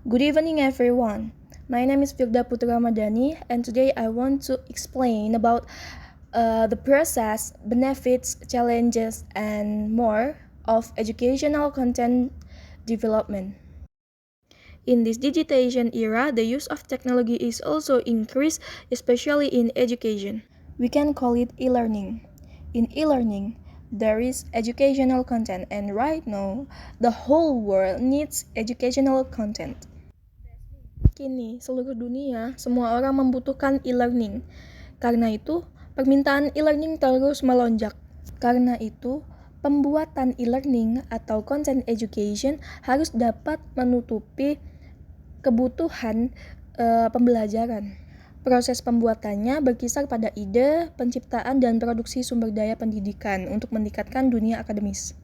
Good evening, everyone. My name is Firda Putra Ramadhani, and today I want to explain about the process, benefits, challenges, and more of educational content development. In this digitization era, the use of technology is also increased, especially in education. We can call it e-learning. In e-learning, there is educational content, and right now, the whole world needs educational content. Kini, seluruh dunia, semua orang membutuhkan e-learning. Karena itu, permintaan e-learning terus melonjak. Karena itu, pembuatan e-learning atau content education harus dapat menutupi kebutuhan pembelajaran. Proses pembuatannya berkisar pada ide, penciptaan, dan produksi sumber daya pendidikan untuk meningkatkan dunia akademis.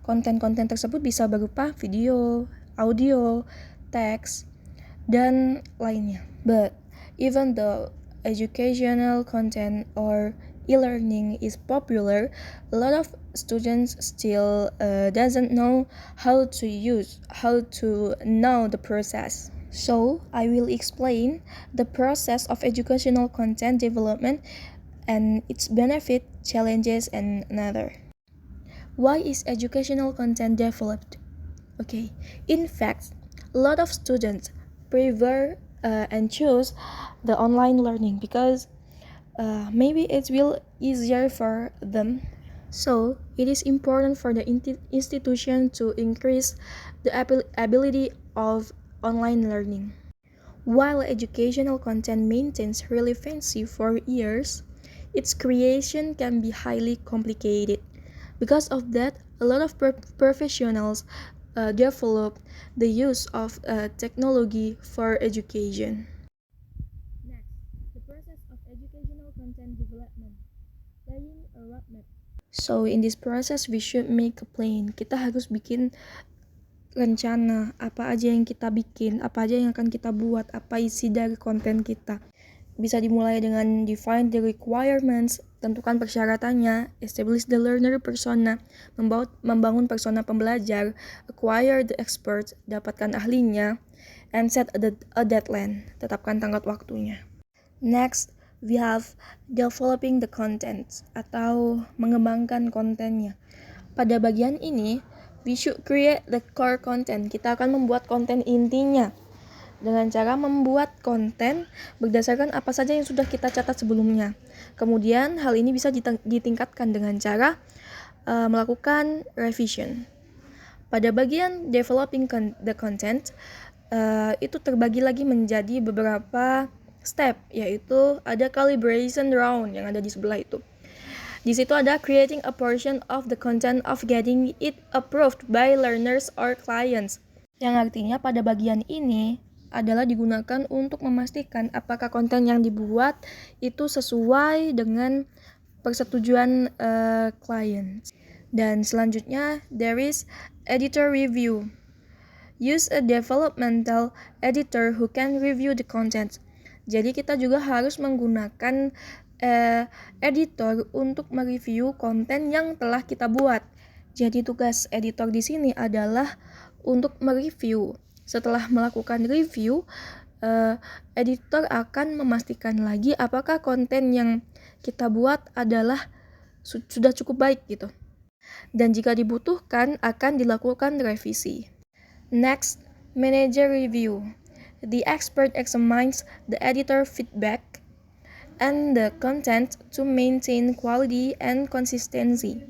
Konten-konten tersebut bisa berupa video, audio, teks, dan lainnya. But even though educational content or e-learning is popular, a lot of students still doesn't know how to know the process. So, I will explain the process of educational content development and its benefit, challenges, and another. Why is educational content developed? Okay, in fact, a lot of students prefer and choose the online learning because maybe it will easier for them. So, it is important for the institution to increase the ability of online learning. While educational content maintains relevancy for years, its creation can be highly complicated. Because of that, a lot of professionals develop the use of technology for education. Next, the process of educational content development. Laying a roadmap. So, in this process, we should make a plan. Kita harus bikin rencana apa aja yang kita bikin, apa aja yang akan kita buat, apa isi dari konten kita. Bisa dimulai dengan define the requirements, tentukan persyaratannya, establish the learner persona, membangun persona pembelajar, acquire the expert, dapatkan ahlinya, and set a deadline, tetapkan tenggat waktunya. Next, we have developing the content atau mengembangkan kontennya. Pada bagian ini, we should create the core content. Kita akan membuat konten intinya dengan cara membuat konten berdasarkan apa saja yang sudah kita catat sebelumnya. Kemudian hal ini bisa ditingkatkan dengan cara melakukan revision. Pada bagian developing the content, itu terbagi lagi menjadi beberapa step, yaitu ada calibration round yang ada di sebelah itu. Di situ ada creating a portion of the content of getting it approved by learners or clients. Yang artinya pada bagian ini adalah digunakan untuk memastikan apakah konten yang dibuat itu sesuai dengan persetujuan klien. Dan selanjutnya, there is editor review. Use a developmental editor who can review the content. Jadi kita juga harus menggunakan editor untuk mereview konten yang telah kita buat. Jadi tugas editor di sini adalah untuk mereview. Setelah melakukan review, editor akan memastikan lagi apakah konten yang kita buat adalah sudah cukup baik gitu. Dan jika dibutuhkan akan dilakukan revisi. Next, manager review. The expert examines the editor feedback and the content to maintain quality and consistency.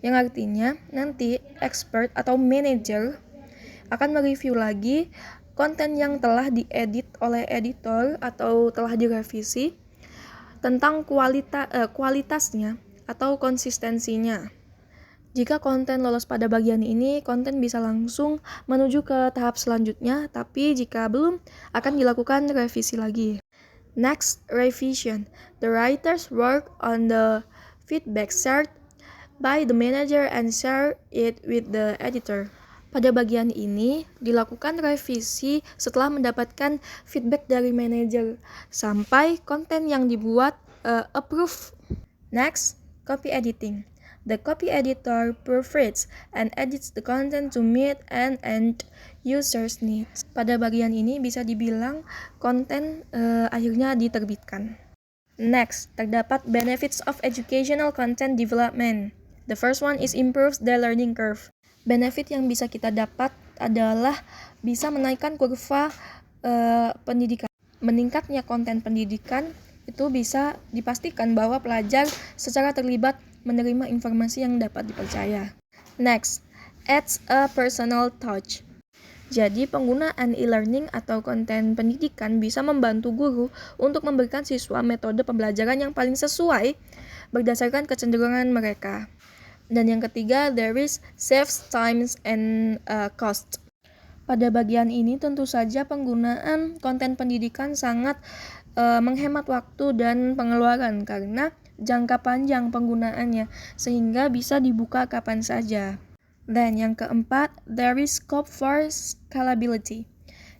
Yang artinya nanti expert atau manager akan mereview lagi konten yang telah diedit oleh editor atau telah direvisi tentang kualitasnya atau konsistensinya. Jika konten lolos pada bagian ini, konten bisa langsung menuju ke tahap selanjutnya, tapi jika belum, akan dilakukan revisi lagi. Next, revision. The writers work on the feedback shared by the manager and share it with the editor. Pada bagian ini, dilakukan revisi setelah mendapatkan feedback dari manajer, sampai konten yang dibuat approve. Next, copy editing. The copy editor proofreads and edits the content to meet and end users' needs. Pada bagian ini bisa dibilang konten akhirnya diterbitkan. Next, terdapat benefits of educational content development. The first one is improves the learning curve. Benefit yang bisa kita dapat adalah bisa menaikkan kurva pendidikan. Meningkatnya konten pendidikan itu bisa dipastikan bahwa pelajar secara terlibat menerima informasi yang dapat dipercaya. Next, adds a personal touch. Jadi penggunaan e-learning atau konten pendidikan bisa membantu guru untuk memberikan siswa metode pembelajaran yang paling sesuai berdasarkan kecenderungan mereka. Dan yang ketiga, there is saves times and cost. Pada bagian ini tentu saja penggunaan konten pendidikan sangat menghemat waktu dan pengeluaran karena jangka panjang penggunaannya sehingga bisa dibuka kapan saja. Dan yang keempat, there is scope for scalability.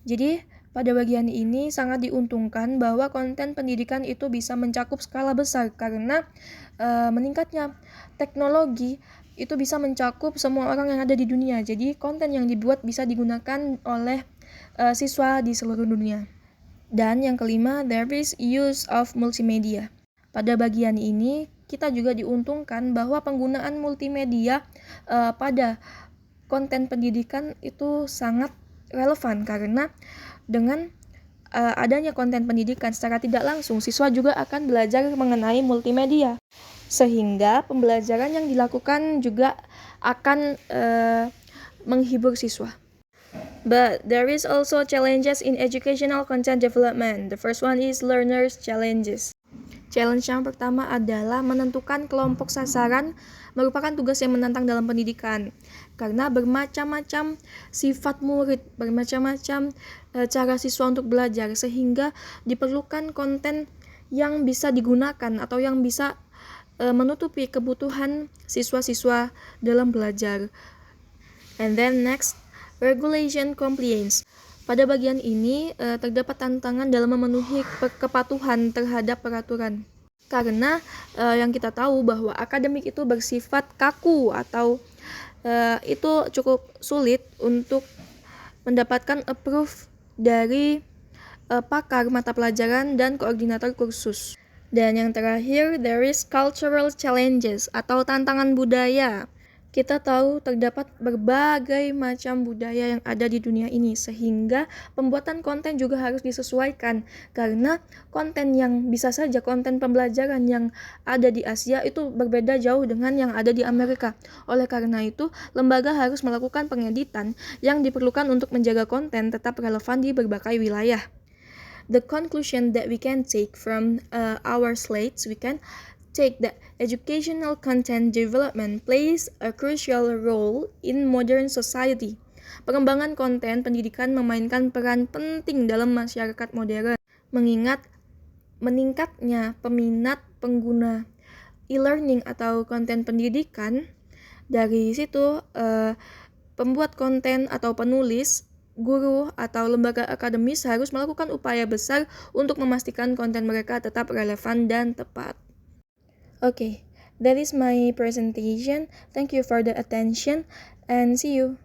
Jadi pada bagian ini sangat diuntungkan bahwa konten pendidikan itu bisa mencakup skala besar karena meningkatnya teknologi itu bisa mencakup semua orang yang ada di dunia. Jadi konten yang dibuat bisa digunakan oleh siswa di seluruh dunia. Dan yang kelima, there is use of multimedia. Pada bagian ini kita juga diuntungkan bahwa penggunaan multimedia pada konten pendidikan itu sangat relevan karena dengan adanya konten pendidikan secara tidak langsung siswa juga akan belajar mengenai multimedia sehingga pembelajaran yang dilakukan juga akan menghibur siswa. But there is also challenges in educational content development. The first one is learners challenges. Challenge yang pertama adalah menentukan kelompok sasaran merupakan tugas yang menantang dalam pendidikan karena bermacam-macam sifat murid, bermacam-macam cara siswa untuk belajar sehingga diperlukan konten yang bisa digunakan atau yang bisa menutupi kebutuhan siswa-siswa dalam belajar. And then next, regulation compliance. Pada bagian ini terdapat tantangan dalam memenuhi kepatuhan terhadap peraturan. Karena yang kita tahu bahwa akademik itu bersifat kaku atau itu cukup sulit untuk mendapatkan approve dari pakar mata pelajaran dan koordinator kursus. Dan yang terakhir, there is cultural challenges atau tantangan budaya. Kita tahu terdapat berbagai macam budaya yang ada di dunia ini sehingga pembuatan konten juga harus disesuaikan karena konten yang bisa saja konten pembelajaran yang ada di Asia itu berbeda jauh dengan yang ada di Amerika. Oleh karena itu, lembaga harus melakukan pengeditan yang diperlukan untuk menjaga konten tetap relevan di berbagai wilayah. The conclusion that we can take from our slides, we can take that educational content development plays a crucial role in modern society. Pengembangan konten pendidikan memainkan peran penting dalam masyarakat modern, mengingat meningkatnya peminat pengguna e-learning atau konten pendidikan. Dari situ pembuat konten atau penulis, guru atau lembaga akademis harus melakukan upaya besar untuk memastikan konten mereka tetap relevan dan tepat. Okay, that is my presentation. Thank you for the attention and see you.